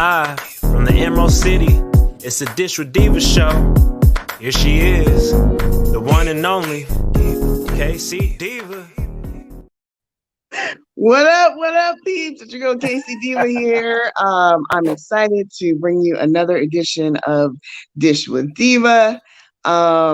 Live from the Emerald City, it's a Dish with Deeva Show. Here she is, the one and only K-Cee Diva. What up, peeps? It's your girl K-Cee Diva here. I'm excited to bring you another edition of Dish with Diva. Yeah,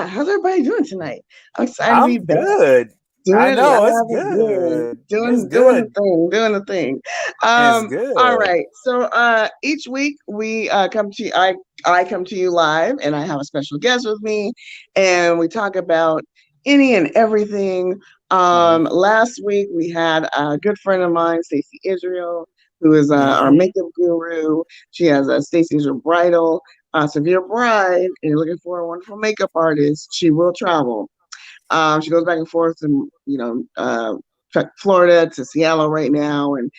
how's everybody doing tonight? I'm excited to be back. Good. I know it's good. Doing the thing. It's good. All right. So each week we come to you. I come to you live, and I have a special guest with me, and we talk about any and everything. Last week we had a good friend of mine, Stacey Israel, who is our makeup guru. She has a Stacey Israel Bridal. So if you're a bride and you're looking for a wonderful makeup artist, she will travel. She goes back and forth to, Florida to Seattle right now. And,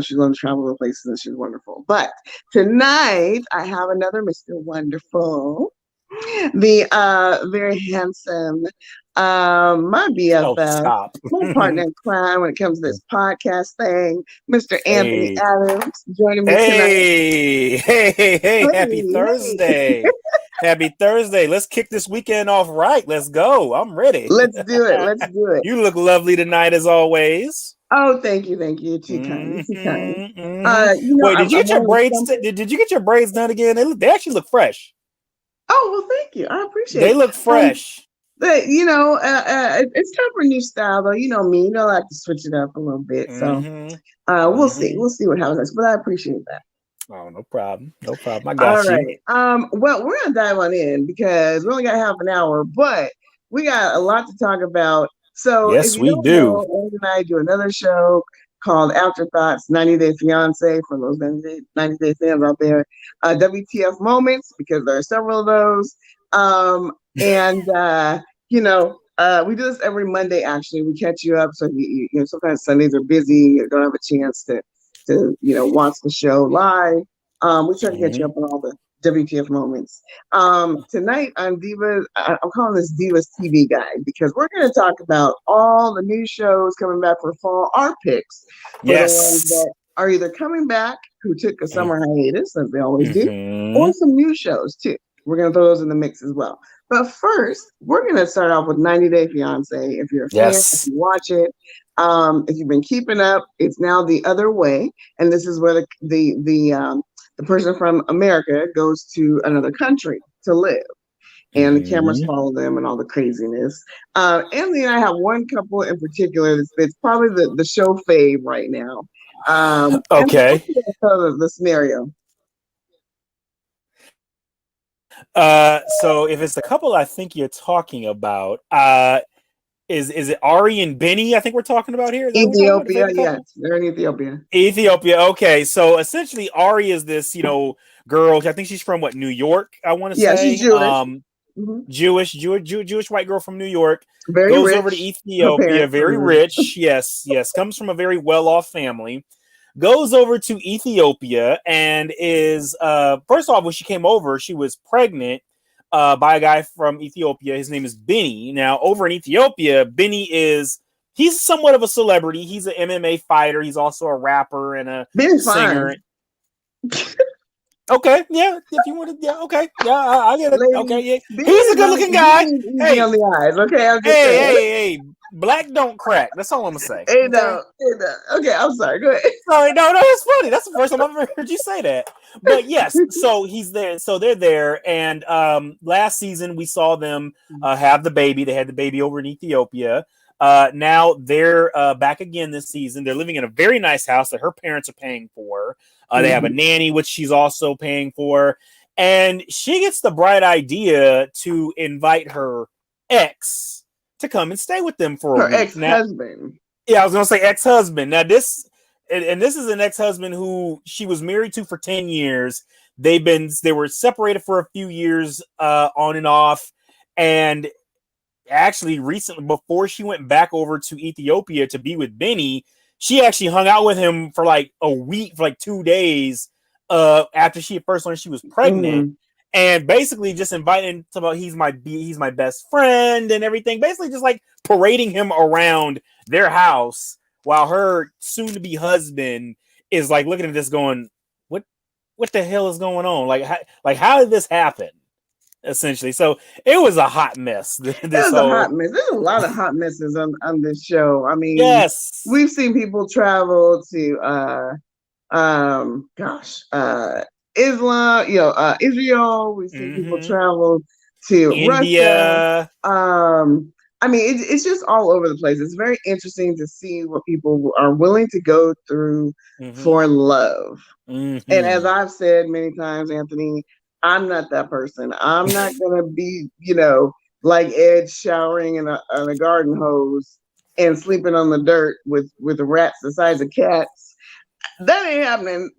she's going to travel to places and she's wonderful. But tonight I have another Mr. Wonderful, the very handsome, my BFF, my partner in crime when it comes to this podcast thing, Mr. Anthony Adams, joining me tonight. Hey, happy Thursday. Happy Thursday. Let's kick this weekend off right. Let's go. I'm ready. Let's do it. You look lovely tonight as always. Oh, thank you. Too kind. Wait, did you get your braids? Did you get your braids done again? They actually look fresh. Oh, well, thank you. I appreciate it. They look fresh. But it's time for a new style, though. You know me. I like to switch it up a little bit. So we'll see. We'll see what happens. But I appreciate that. Oh, no problem. I got you. All right. Well, we're gonna dive on in because we only got half an hour, but we got a lot to talk about. So yes, we do. Andy and I do another show called Afterthoughts 90 Day Fiance for those 90 Day fans out there. WTF moments, because there are several of those. We do this every Monday. Actually, we catch you up. So sometimes Sundays are busy. You don't have a chance to watch the show live. We try to get you up on all the WTF moments. Tonight on Diva, I'm calling this Diva's TV Guide because we're going to talk about all the new shows coming back for fall, our picks for the ones that are either coming back, who took a summer hiatus, as they always do, or some new shows too. We're going to throw those in the mix as well. But first, we're going to start off with 90 Day Fiance. If you're a fan, if you watch it, if you've been keeping up, it's now the other way, and this is where the person from America goes to another country to live, and the cameras follow them and all the craziness. Anthony and I have one couple in particular that's probably the show fave right now. Okay. The scenario. So if it's the couple I think you're talking about, is it Ari and Benny? I think we're talking about here. Ethiopia, yes, they're in Ethiopia. Okay. So essentially, Ari is this, girl. I think she's from New York. I want to say. Yeah, she's Jewish. Jewish white girl from New York. Goes rich. Over to Ethiopia. Very rich. Yes. Comes from a very well-off family. Goes over to Ethiopia and is first off, when she came over, she was pregnant by a guy from Ethiopia. His name is Benny. Now, over in Ethiopia, Benny he's somewhat of a celebrity. He's an MMA fighter. He's also a rapper and a singer. Okay, yeah. If you want to, yeah, okay, yeah, I get it. Okay, yeah. He's a good-looking guy. Hey, on the eyes. Okay, hey. Black don't crack. That's all I'm gonna say. Hey, no. Okay, I'm sorry. Go ahead. Sorry, no, it's funny. That's the first time I've ever heard you say that. But yes, so he's there. So they're there, and last season we saw them have the baby. They had the baby over in Ethiopia. Now they're back again this season. They're living in a very nice house that her parents are paying for. They have a nanny, which she's also paying for. And she gets the bright idea to invite her ex to come and stay with them for a week. Her ex-husband. I was going to say ex-husband. Now this is an ex-husband who she was married to for 10 years. They were separated for a few years on and off. And actually recently, before she went back over to Ethiopia to be with Benny, she actually hung out with him for like a week, for like 2 days after she first learned she was pregnant. And basically just inviting him to, he's my best friend and everything. Basically just like parading him around their house while her soon-to-be husband is like looking at this going, what the hell is going on? How did this happen? Essentially. So it was a hot mess. It was a hot mess. There's a lot of hot messes on this show. I mean, yes, we've seen people travel to Islam, Israel. We've seen people travel to India. Russia. I mean, it's just all over the place. It's very interesting to see what people are willing to go through for love. And as I've said many times, Anthony, I'm not that person. I'm not gonna be, like Ed showering in a garden hose and sleeping on the dirt with rats the size of cats. That ain't happening.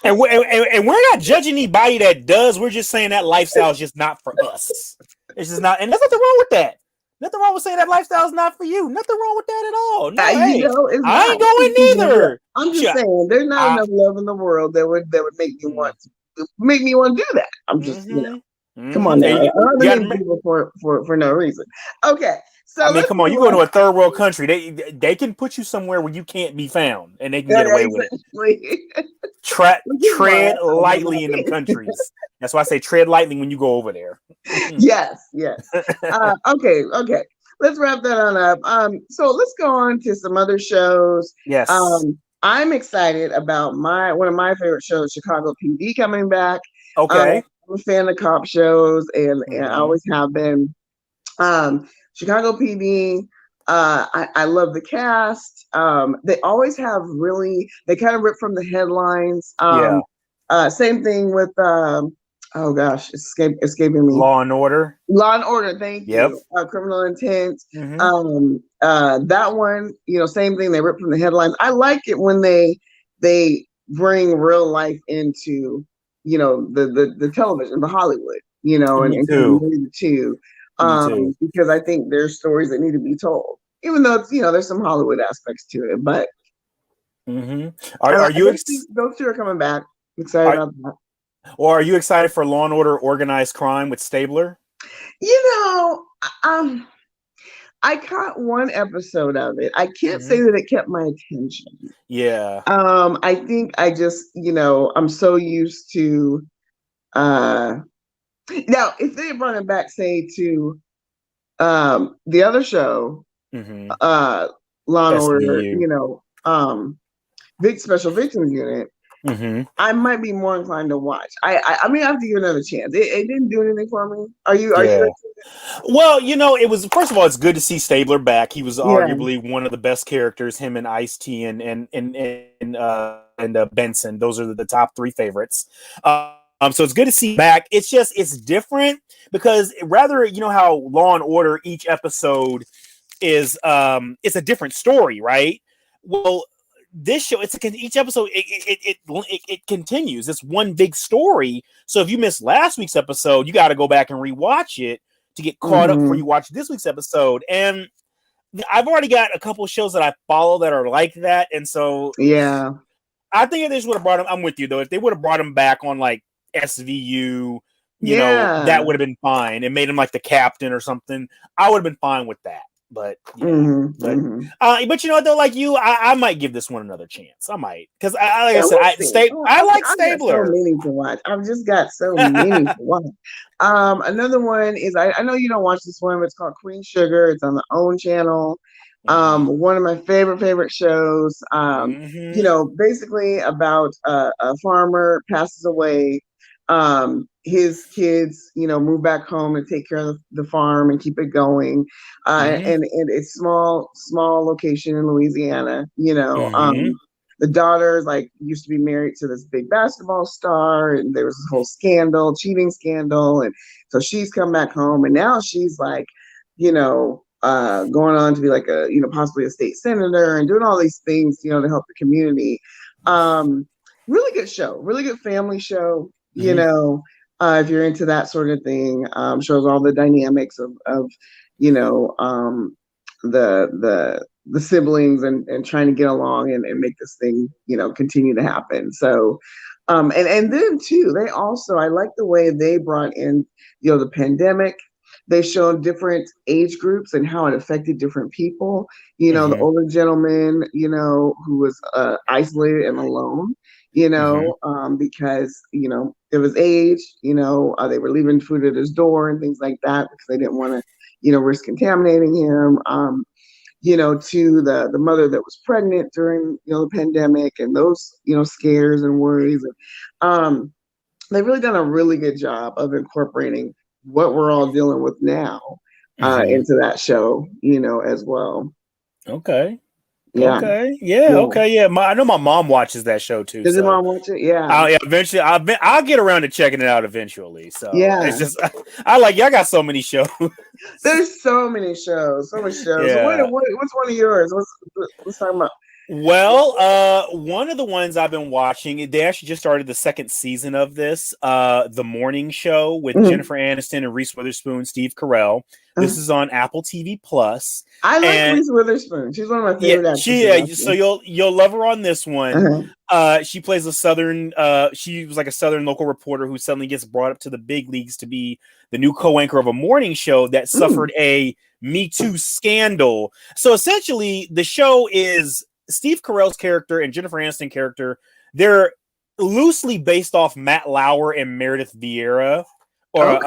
And we're not judging anybody that does. We're just saying that lifestyle is just not for us. It's just not, and there's nothing wrong with that. Nothing wrong with saying that lifestyle is not for you. Nothing wrong with that at all. No, I ain't going either. I'm just saying, there's not enough love in the world that would make me want to do that. I'm just, come on now. I'm not people for no reason. Okay. So I mean, come on, you go to a third world country, they can put you somewhere where you can't be found, and they can get away with it. Tread lightly in them countries. That's why I say tread lightly when you go over there. Yes. Okay. Let's wrap that on up. So let's go on to some other shows. Yes. I'm excited about one of my favorite shows, Chicago PD, coming back. Okay. I'm a fan of cop shows, and I always have been. Chicago PD, I love the cast. They always have they kind of rip from the headlines. Same thing with, escaping me. Law and Order. Thank you. Criminal Intent. That one, same thing. They rip from the headlines. I like it when they bring real life into, the television, the Hollywood, and the two. Because I think there's stories that need to be told, even though it's, there's some Hollywood aspects to it. But are you those two are coming back? I'm excited about that. Or are you excited for Law and Order Organized Crime with Stabler? I caught one episode of it. I can't say that it kept my attention. Yeah. I think I just, I'm so used to. Now, if they brought it back, say, to the other show, Law and Order, Special Victims Unit, I might be more inclined to watch. I mean, I have to give it another chance. It didn't do anything for me. Are you? Well, it was, first of all, it's good to see Stabler back. He was arguably one of the best characters. Him and Ice-T and Benson. Those are the top three favorites. So it's good to see back. It's different because rather, how Law and Order, each episode is it's a different story, right? Well, this show, each episode it continues. It's one big story. So if you missed last week's episode, you got to go back and rewatch it to get caught up before you watch this week's episode. And I've already got a couple of shows that I follow that are like that, and so I think if they just would have brought him, I'm with you though. If they would have brought him back on like SVU, that would have been fine, and made him like the captain or something, I would have been fine with that. But but you know what though, like you, I might give this one another chance. I might, because I like Stabler. So many to watch. I've just got so many to watch. Another one is I know you don't watch this one, but it's called Queen Sugar. It's on the OWN channel. One of my favorite shows. Basically about a farmer passes away. His kids, move back home and take care of the farm and keep it going. And it's small location in Louisiana. The daughter used to be married to this big basketball star, and there was this whole cheating scandal, and so she's come back home, and now she's going on to be like a possibly a state senator and doing all these things to help the community. Really good show, really good family show. If you're into that sort of thing, shows all the dynamics of the siblings and trying to get along and make this thing, continue to happen. So, and then too, they also, I like the way they brought in, the pandemic. they showed different age groups and how it affected different people. You know, the older gentleman, you know, who was isolated and alone, you know, because, you know, it was age, you know, they were leaving food at his door and things like that because they didn't want to, you know, risk contaminating him. You know, to the mother that was pregnant during, you know, the pandemic and those, you know, scares and worries. And they've really done a really good job of incorporating what we're all dealing with now into that show, you know, as well. Okay. Yeah. Okay. Yeah. Okay. Yeah. I know my mom watches that show too. Does your mom watch it? Yeah. Eventually, I'll get around to checking it out eventually. So yeah, it's just I got so many shows. There's so many shows, so many shows. Yeah. So what's one of yours? Let's talk about. Well, one of the ones I've been watching, they actually just started the second season of this, The Morning Show with Jennifer Aniston and Reese Witherspoon, Steve Carell. This is on Apple TV Plus. I like Reese Witherspoon. She's one of my favorite actors. So you'll love her on this one. She plays a Southern. She was like a Southern local reporter who suddenly gets brought up to the big leagues to be the new co-anchor of a morning show that suffered a Me Too scandal. So essentially, the show is Steve Carell's character and Jennifer Aniston character. They're loosely based off Matt Lauer and Meredith Vieira, or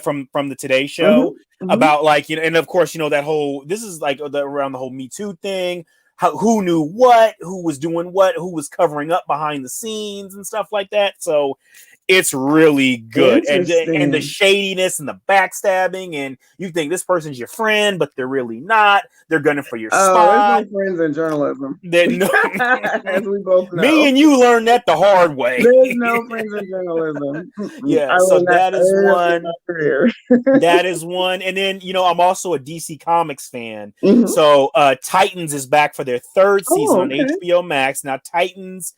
from the Today Show, about like, you know, and of course, you know, that whole, this is like around the whole Me Too thing, who knew what, who was doing what, who was covering up behind the scenes and stuff like that. So it's really good. And the shadiness and the backstabbing, and you think this person's your friend, but they're really not. They're gunning for your spot. There's no friends in journalism. As we both know. Me and you learned that the hard way. There's no friends in journalism. Yeah, so that is one. That is one. And then, you know, I'm also a DC Comics fan. So Titans is back for their third season on HBO Max. Now, Titans,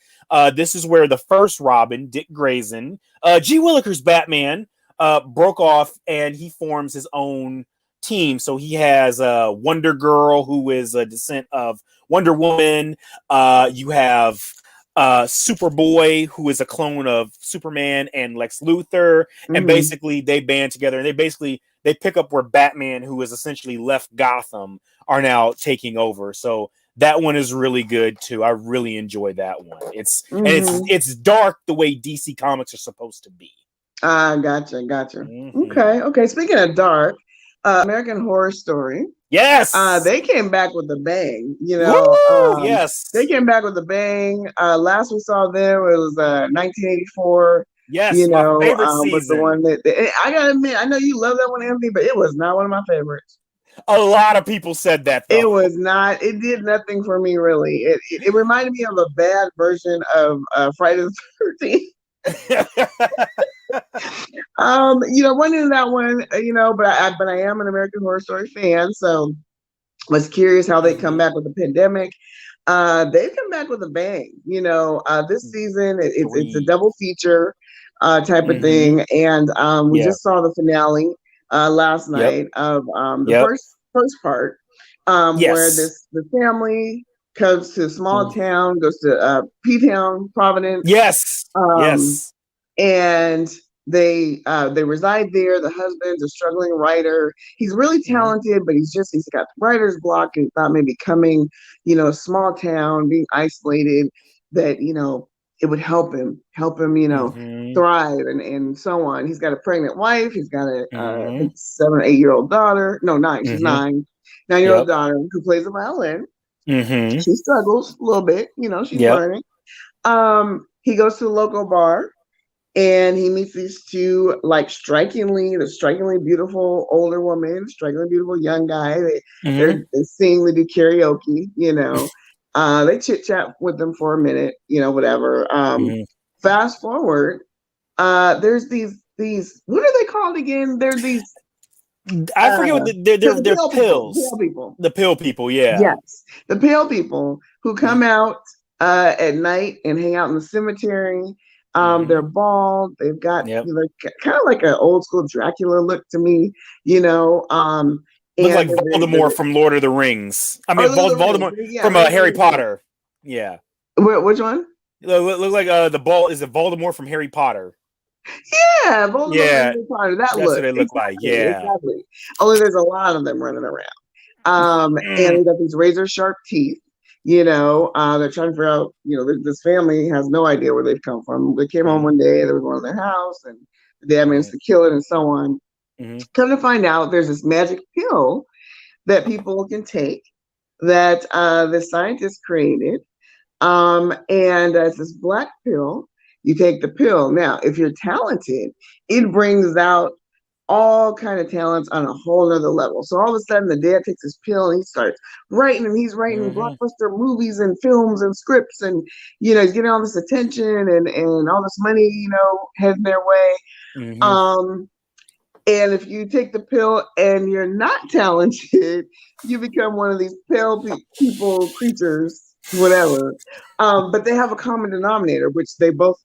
this is where the first Robin, Dick Grayson, G. Willikers' Batman, broke off, and he forms his own team. So he has Wonder Girl, who is a descent of Wonder Woman. You have Superboy, who is a clone of Superman and Lex Luthor. And basically they band together, and they pick up where Batman, who is essentially left Gotham, are now taking over. So that one is really good too. I really enjoy that one. It's dark the way DC Comics are supposed to be. Gotcha. Okay. Speaking of dark, American Horror Story. Yes. They came back with a bang. You know. Yes. They came back with a bang. Last we saw them, it was 1984. Yes. You know, my favorite season. Was the one that I gotta admit, I know you love that one, Anthony, but it was not one of my favorites. A lot of people said that, though. It was not. It did nothing for me, really. It reminded me of a bad version of Friday the 13th. You know, went into that one, you know, but I am an American Horror Story fan, so was curious how they come back with the pandemic. They've come back with a bang. You know, this season it's a double feature type of thing, and we just saw the finale last night of the first part, where the family comes to a small town, goes to P-Town, Providence. Yes. And they reside there. The husband's a struggling writer. He's really talented, but he's got writer's block, and thought maybe coming, you know, a small town, being isolated, that, you know, it would help him, you know, thrive and so on. He's got a pregnant wife. He's got a 7 or 8 year old daughter. No, 9. She's 9-year-old daughter who plays the violin. She struggles a little bit, you know, she's learning. He goes to the local bar, and he meets these two, like, strikingly beautiful older women, strikingly beautiful young guy. They're sing, they do karaoke, you know. They chit chat with them for a minute, you know, whatever. Fast forward, there's these what are they called again? They're these. I forget what they're pills. Pale people. The pill people, yeah. Yes, the pale people who come out at night and hang out in the cemetery. They're bald. They've got kind of like an old school Dracula look to me, you know. Looks like Voldemort from Lord of the Rings. I mean, Voldemort from Harry Potter. Yeah. Which one? Look like the ball is it Voldemort from Harry Potter. Yeah, both of them Yeah, are Harry Potter. That that's what look. they look like. Exactly. Yeah. Exactly. Only there's a lot of them running around. And they got these razor sharp teeth. They're trying to figure out, this family has no idea where they've come from. They came home one day, they were going to their house, and the dad managed to kill it and so on. Come to find out, there's this magic pill that people can take that the scientists created. And it's this black pill. You take the pill. Now, if you're talented, it brings out all kind of talents on a whole nother level. So all of a sudden the dad takes his pill and he starts writing, and he's writing blockbuster movies and films and scripts, and he's getting all this attention and all this money, heading their way. And if you take the pill and you're not talented, you become one of these pale people, creatures, whatever. But they have a common denominator, which they both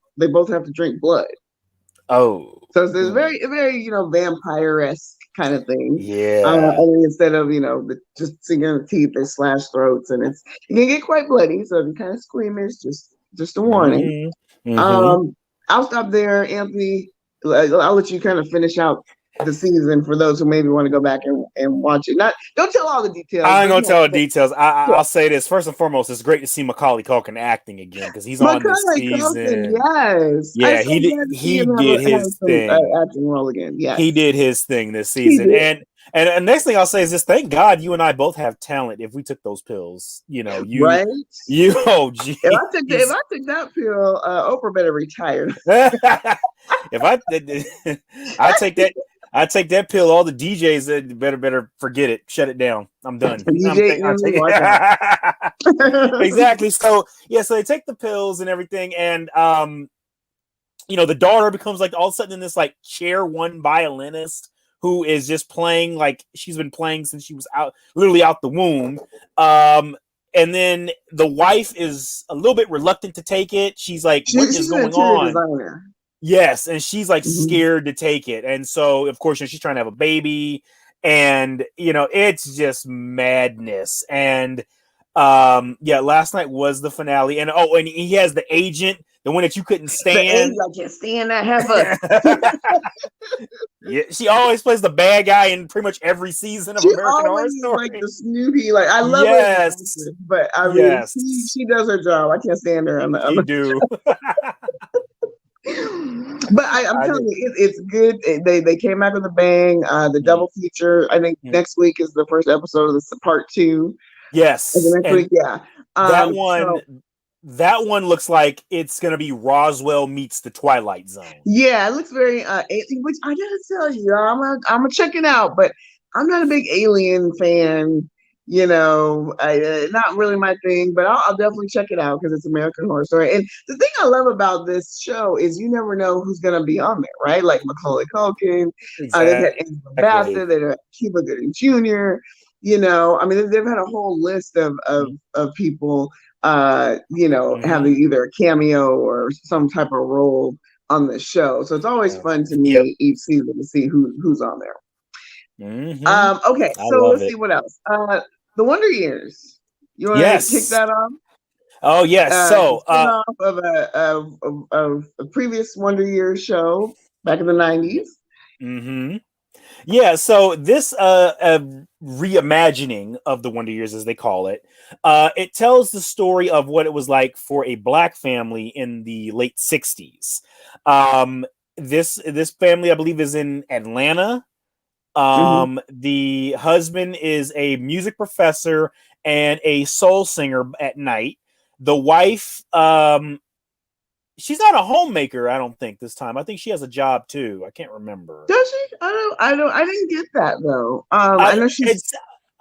have to drink blood. Oh, so it's this very, very, vampire-esque kind of thing. Yeah. Only instead of just singing the teeth, they slash throats, and it can get quite bloody. So if you're kind of squeamish, just a warning. I'll stop there, Anthony. I'll let you kind of finish out the season for those who maybe want to go back and watch it. Don't tell all the details. I ain't gonna tell the details. I'll say this first and foremost. It's great to see Macaulay Culkin acting again because he's on this season. Yes, yeah, he did his thing. Acting role again. Yes, he did his thing this season. And next thing I'll say is this: thank God you and I both have talent. If we took those pills, right? Oh, geez. If I took that pill, Oprah better retire. I take that pill. All the DJs better forget it. Shut it down. I'm done. Exactly. So so they take the pills and everything, and the daughter becomes like all of a sudden this like chair one violinist who is just playing like she's been playing since she was literally out the womb. And then the wife is a little bit reluctant to take it. She's like, what is going on? Designer. Yes, and she's like scared to take it. And so, of course, she's trying to have a baby. And, it's just madness. And, last night was the finale. And, and he has the agent, the one that you couldn't stand. I can't stand that heifer. Yeah, she always plays the bad guy in pretty much every season of American Horror Story. Like the snooty, like I love her, but I mean, she does her job. I can't stand her. You do. But I'm telling you, it's good. They came back with a bang. The double feature. I think next week is the first episode of the part 2. Yes, next week, yeah. That one looks like it's gonna be Roswell meets the Twilight Zone. Yeah, it looks very which I gotta tell you, I'm gonna check it out, but I'm not a big Alien fan. Not really my thing, but I'll definitely check it out because it's American Horror Story. And the thing I love about this show is you never know who's gonna be on there, right? Like Macaulay Culkin, they've had Angela Bassett, they've had Cuba Gooding Jr. I mean, they've had a whole list of people. Having either a cameo or some type of role on the show. So it's always fun to me each season to see who's on there. Okay, so let's see what else. The Wonder Years. You want to kick that off? Oh yes. Off of a previous Wonder Years show back in the 90s. Yeah, so this reimagining of the Wonder Years, as they call it, it tells the story of what it was like for a Black family in the late 60s. This family, I believe, is in Atlanta. The husband is a music professor and a soul singer at night. The wife, she's not a homemaker, I don't think this time. I think she has a job too. I can't remember. Does she? I didn't get that though. I know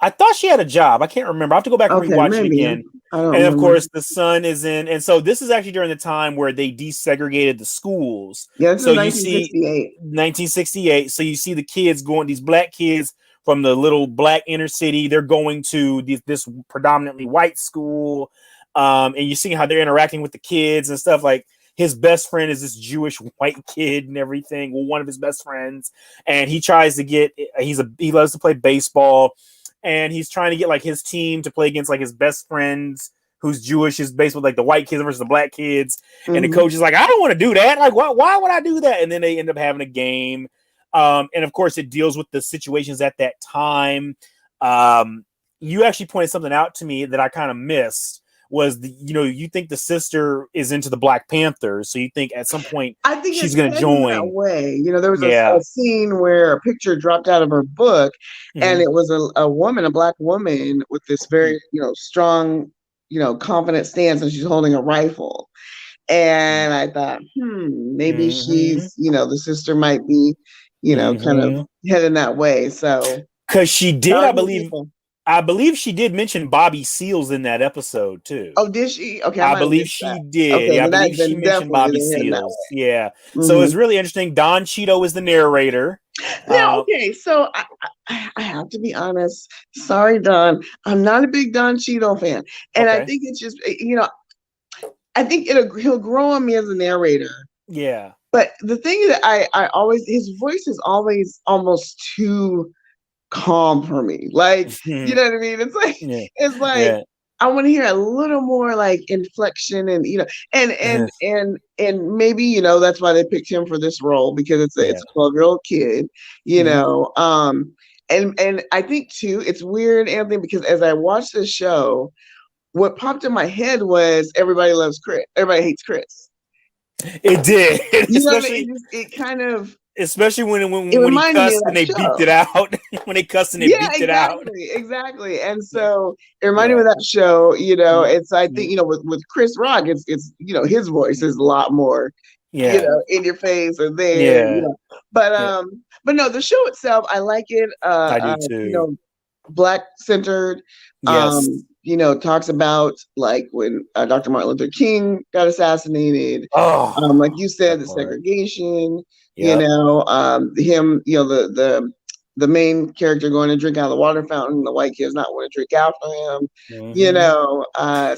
I thought she had a job. I can't remember. I have to go back and rewatch it again. And of course, the son is in. And so this is actually during the time where they desegregated the schools. Yeah, this so is 1968. 1968. So you see the kids going, these Black kids from the little Black inner city. They're going to this predominantly white school. And you see how they're interacting with the kids and stuff. Like his best friend is this Jewish white kid and everything. Well, one of his best friends. And he tries to get, he loves to play baseball. And he's trying to get like his team to play against like his best friends who's Jewish is based with like the white kids versus the black kids. And the Mhm. coach is like, I don't want to do that. Like, why would I do that? And then they end up having a game. And of course, it deals with the situations at that time. You actually pointed something out to me that I kind of missed. Was you think the sister is into the Black Panthers, so you think at some point I think she's going to join that way. There was a scene where a picture dropped out of her book, and it was a woman, a Black woman, with this very strong, confident stance, and she's holding a rifle. And I thought, maybe she's, the sister might be, kind of heading that way. So because she did, I believe she did mention Bobby Seals in that episode too. Oh, did she? Okay, I believe she did. Okay, I believe she mentioned Bobby Seals. Yeah. So it's really interesting. Don Cheadle is the narrator. Now, okay, so I have to be honest. Sorry, Don. I'm not a big Don Cheadle fan, and I think it's just I think he'll grow on me as a narrator. Yeah. But the thing that I always, his voice is always almost too calm for me. Like, you know what I mean? It's like I want to hear a little more like inflection and and maybe that's why they picked him for this role, because it's a 12-year-old kid, and I think too it's weird, Anthony, because as I watched this show, what popped in my head was everybody loves Chris. Everybody hates Chris. It did. Especially it kind of. Especially when he cussed and they beeped it out. When they cussed and they beeped it out. Exactly. And so it reminded me of that show, it's, I think, with Chris Rock, it's his voice is a lot more, in your face or there. But no, the show itself, I like it. I do too. Black centered. Talks about like when Dr. Martin Luther King got assassinated. Like you said, the segregation. Him, the main character going to drink out of the water fountain, the white kids not want to drink after him.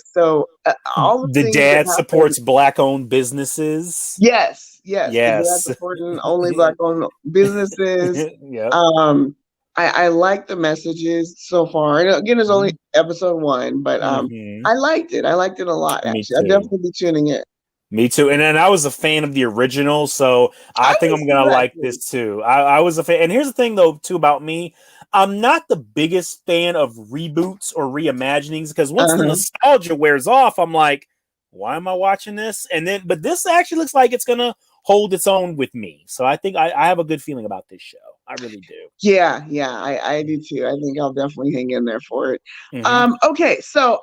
So all the dad supports Black-owned businesses. Yes. The dad supporting only Black-owned businesses. I like the messages so far. And again, it's only episode 1, but I liked it. I liked it a lot. Actually, I'll definitely be tuning in. Me too. And then I was a fan of the original, so I think I'm going to like this too. I was a fan. And here's the thing, though, too, about me. I'm not the biggest fan of reboots or reimaginings, because once the nostalgia wears off, I'm like, why am I watching this? But this actually looks like it's going to hold its own with me. So I think I have a good feeling about this show. I really do. Yeah, I do too. I think I'll definitely hang in there for it. Okay, so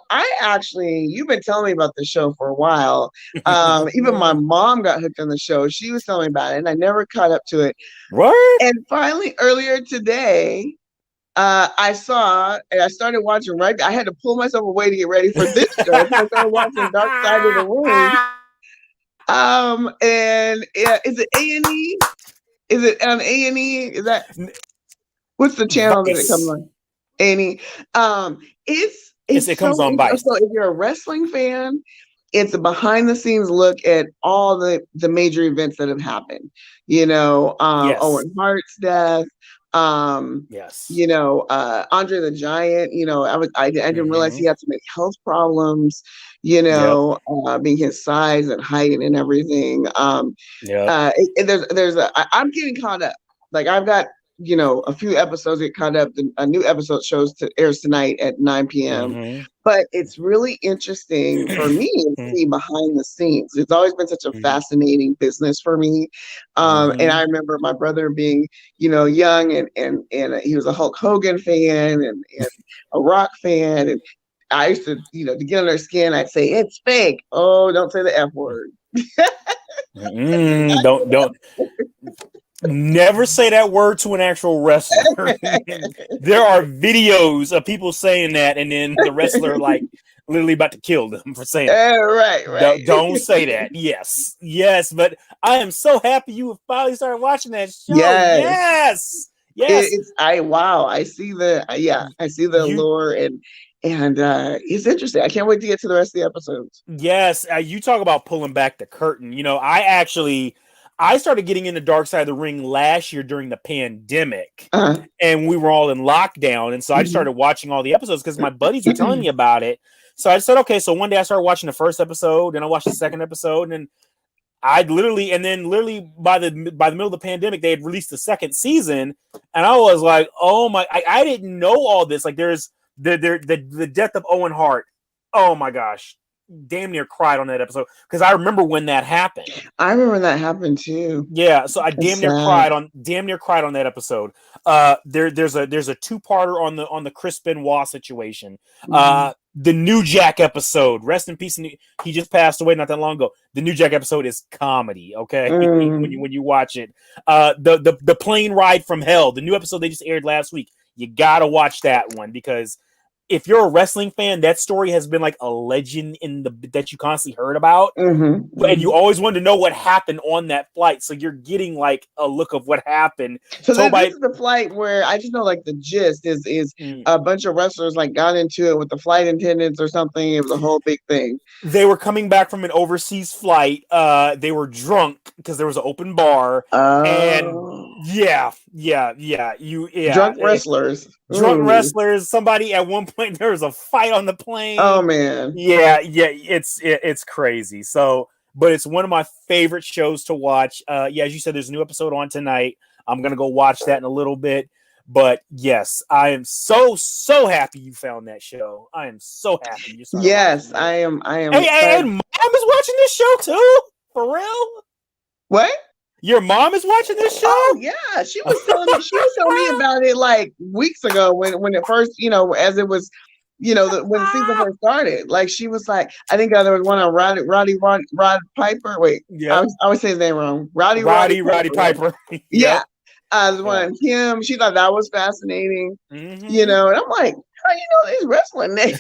you've been telling me about the show for a while. Even my mom got hooked on the show. She was telling me about it, and I never caught up to it. What? And finally, earlier today, I started watching I had to pull myself away to get ready for this show. I started watching Dark Side of the Ring. And is it A&E? Is it on A&E? Is that what's the channel that it comes on? A&E. It comes on Vice. So if you're a wrestling fan, it's a behind the scenes look at all the major events that have happened. Owen Hart's death. Andre the Giant. I didn't realize he had so many health problems. Being his size and height and everything. I'm getting caught up. Like I've got a few episodes get caught up. A new episode airs tonight at 9 p.m. But it's really interesting for me to see behind the scenes. It's always been such a fascinating business for me. And I remember my brother being, young and he was a Hulk Hogan fan and a Rock fan. And I used to, to get on their skin, I'd say, it's fake. Oh, don't say the F word. Don't. Never say that word to an actual wrestler. There are videos of people saying that, and then the wrestler like literally about to kill them for saying right. Don't say that. Yes. But I am so happy you finally started watching that show. Yes. I see the allure and it's interesting. I can't wait to get to the rest of the episodes. Yes, you talk about pulling back the curtain. I started getting into Dark Side of the Ring last year during the pandemic, and we were all in lockdown. And so I just started watching all the episodes because my buddies were telling me about it. So I said, okay. So one day I started watching the first episode, and I watched the second episode, and literally by the middle of the pandemic, they had released the second season, and I was like, oh my! I didn't know all this. Like, there's the death of Owen Hart. Oh my gosh. Damn near cried on that episode because I remember when that happened. I remember that happened too. Yeah, so I damn near cried on that episode. There's a two-parter on the Chris Benoit situation. The New Jack episode, rest in peace. He just passed away not that long ago. The New Jack episode is comedy. Okay, when you watch it, the plane ride from hell, the new episode they just aired last week. You gotta watch that one because if you're a wrestling fan, that story has been like a legend that you constantly heard about, and you always wanted to know what happened on that flight. So you're getting like a look of what happened. So this is the flight where I just know like the gist is a bunch of wrestlers like got into it with the flight attendants or something. It was a whole big thing. They were coming back from an overseas flight. They were drunk because there was an open bar, and drunk wrestlers. Drunk wrestlers. Somebody at one point there was a fight on the plane. Oh man. Yeah, it's crazy. So, but it's one of my favorite shows to watch. As you said, there's a new episode on tonight. I'm gonna go watch that in a little bit. But yes, I am so happy you found that show. I am so happy you started. Yes, I am. Hey, and mom is watching this show too. For real? What? Your mom is watching this show? Oh yeah, she was telling me about it like weeks ago when it first, as it was, when the season first started. Like she was like, I think there was one on Rod Piper. Wait, I always say his name wrong. Roddy Piper. Yeah, there's one on him. She thought that was fascinating. And I'm like, how you know these wrestling names?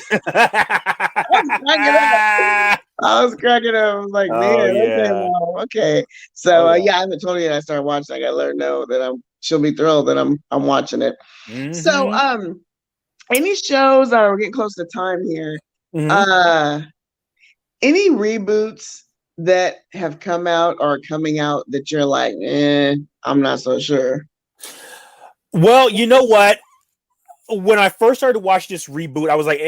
I was cracking up. I was like, man, okay. So I haven't told her yet. I started watching. I gotta let her know that she'll be thrilled that I'm watching it. So any shows we're getting close to time here. Any reboots that have come out or are coming out that you're like, I'm not so sure. Well, you know what? When I first started to watch this reboot, I was like,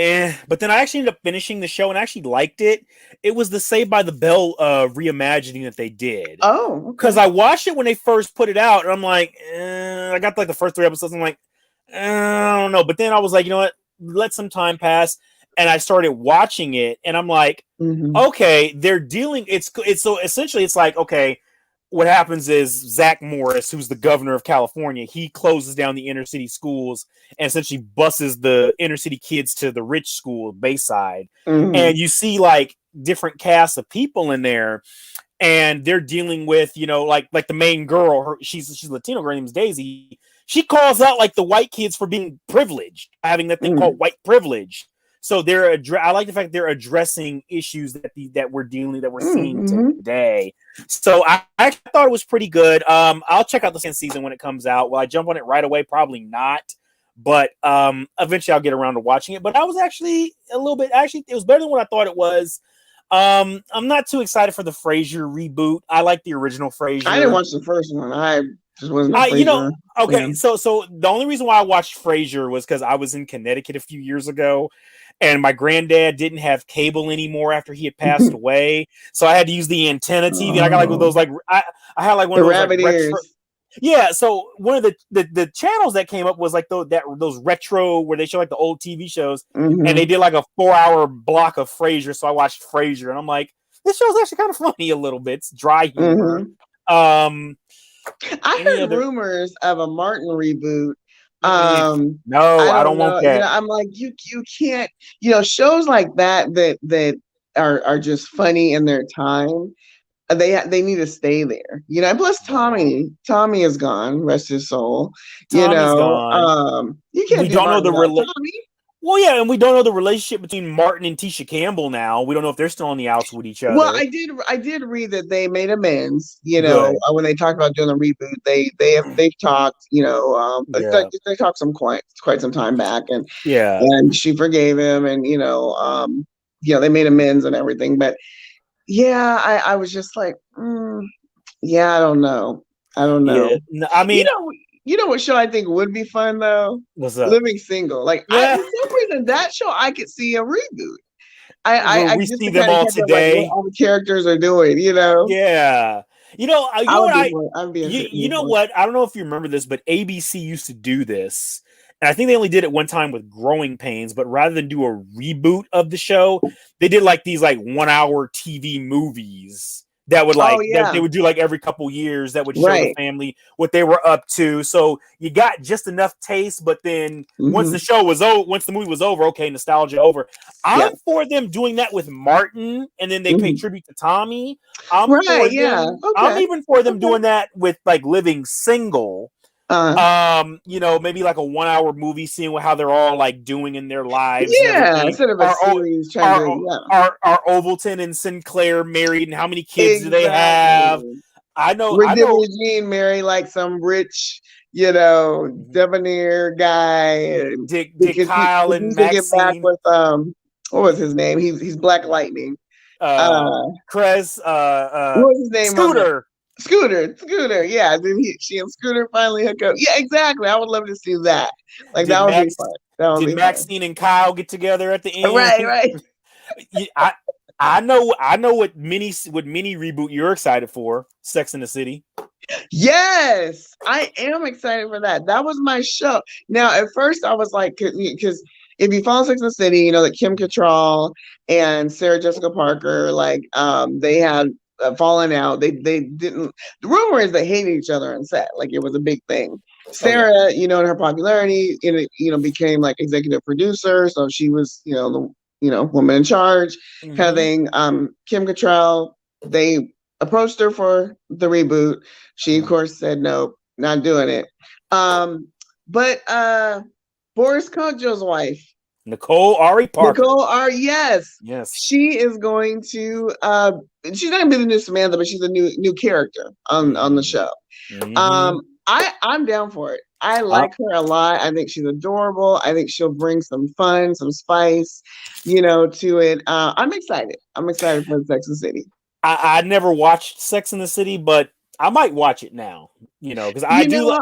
but then I actually ended up finishing the show and actually liked it. It was the Saved by the Bell reimagining that they did. Oh, because I watched it when they first put it out, and I'm like, I got like the first 3 episodes. I'm like, I don't know. But then I was like, you know what? Let some time pass, and I started watching it, and I'm like, okay, they're dealing. It's so essentially, it's like, okay. What happens is Zach Morris, who's the governor of California, he closes down the inner city schools and essentially buses the inner city kids to the rich school, Bayside. And you see like different casts of people in there, and they're dealing with, like the main girl, she's a Latino girl, her name's Daisy. She calls out like the white kids for being privileged, having that thing called white privilege. So I like the fact they're addressing issues that we're seeing today. So I thought it was pretty good. I'll check out the second season when it comes out. Will I jump on it right away? Probably not. But eventually I'll get around to watching it. But I was actually a little bit. Actually, it was better than what I thought it was. I'm not too excited for the Frasier reboot. I like the original Frasier. I didn't watch the first one. I just wasn't. Okay. So the only reason why I watched Frasier was because I was in Connecticut a few years ago. And my granddad didn't have cable anymore after he had passed away, so I had to use the antenna TV. And I got like those I had like one of those rabbit ears. Yeah, so one of the channels that came up was like those retro where they show like the old TV shows, and they did like a 4-hour block of Frasier. So I watched Frasier, and I'm like, this show's actually kind of funny a little bit. It's dry humor. I heard rumors of a Martin reboot. No, I don't want that. I'm like, you can't, shows like that are just funny in their time. They need to stay there, and plus Tommy is gone, rest his soul. Tommy's gone. You can't. We don't know the Tommy. Well, yeah, and we don't know the relationship between Martin and Tisha Campbell now. We don't know if they're still on the outs with each other. Well, I did read that they made amends. When they talked about doing the reboot, they've talked. They talked quite some time back, and and she forgave him, and they made amends and everything. But yeah, I was just like, Yeah, I don't know. I don't Yeah, know. I mean, You know what show I think would be fun though? what's up? Living Single. Like Yeah, for some reason that show I could see a reboot. I we just see to them kind of all catch up like what today. all the characters are doing, you know. Yeah, you I know would what be for it. I'd be you interested know for it. what? I don't know if you remember this, but ABC used to do this, and I think they only did it one time with Growing Pains. But rather than do a reboot of the show, they did like these like 1 hour TV movies that would Oh that yeah. they would do like every couple years that would show the Right. family what they were up to. So you got just enough taste, but then once Mm-hmm. the show was over, once the movie was over, okay, nostalgia over. Yeah. I'm for them doing that with Martin, and then they pay Mm-hmm. tribute to Tommy. I'm Right. for Yeah. them. I'm Okay. even for them Okay. doing that with like Living Single. Uh Maybe like a 1 hour movie, seeing how they're all like doing in their lives and yeah. everything. Instead of a series trying to Are Overton and Sinclair married, and how many kids do they have? exactly. I Did know. Regine marry like some rich, you know, debonair guy? And Did Kyle because and he's gonna get back Maxine, with what was his name? He's Black Lightning. Cress, What was his name on that? Scooter? Scooter. Yeah, then she and Scooter finally hook up. Yeah, exactly. I would love to see that. Like Did that would be Max? fun. That would Did be fun. Maxine and Kyle get together at the end? Right, right. I I know what mini reboot you're excited for. Sex in the City. Yes, I am excited for that. That was my show. Now, at first, I was like, because if you follow Sex and the City, you know that Kim Cattrall and Sarah Jessica Parker, like, they had fallen out. They didn't. The rumor is they hated each other on set. Like, it was a big thing. Sarah, you know, in her popularity, became like executive producer, so she was, the woman in charge, kind of thing. Kim Cattrall, they approached her for the reboot. She, of course, said no, not doing it. But Boris Kodjoe's wife, Nicole Ari Parker. yes, she is going to. She's not gonna be the new Samantha, but she's a new character on the show. I'm down for it. I like her a lot. I think she's adorable. I think she'll bring some fun, some spice, to it. I'm excited. I'm excited for Sex and the City. I never watched Sex in the City, but I might watch it now. Because I do.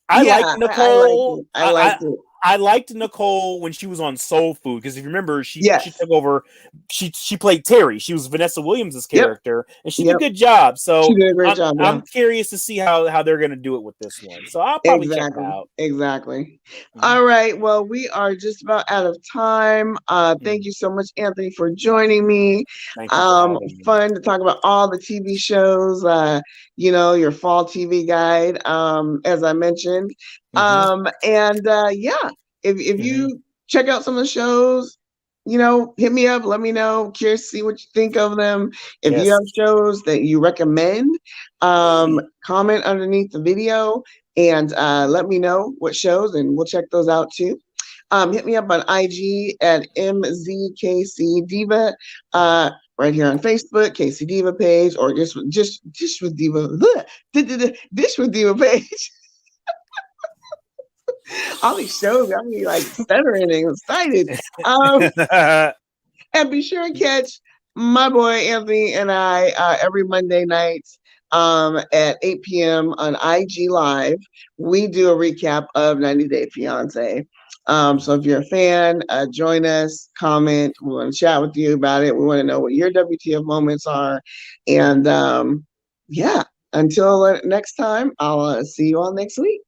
I like Nicole. I liked it. I liked Nicole when she was on Soul Food, because if you remember, she took over. She played Terry. She was Vanessa Williams' character, and she did a good job. So she did a great job. I'm curious to see how they're going to do it with this one. So I'll probably check it out. Exactly. All right. Well, we are just about out of time. Thank you so much, Anthony, for joining me. Fun to talk about all the TV shows. Your fall TV guide, as I mentioned. If you check out some of the shows, hit me up, let me know. Curious to see what you think of them. If you have shows that you recommend, comment underneath the video and let me know what shows, and we'll check those out too. Hit me up on IG at MZKC Diva, right here on Facebook, K-Cee Diva page, or just with Diva, Dish with Diva page. All these shows got me like stuttering and excited. And be sure and catch my boy Anthony and I every Monday night at 8 p.m. on IG Live. We do a recap of 90 Day Fiance. So if you're a fan, join us, comment. We want to chat with you about it. We want to know what your WTF moments are. And until next time, I'll see you all next week.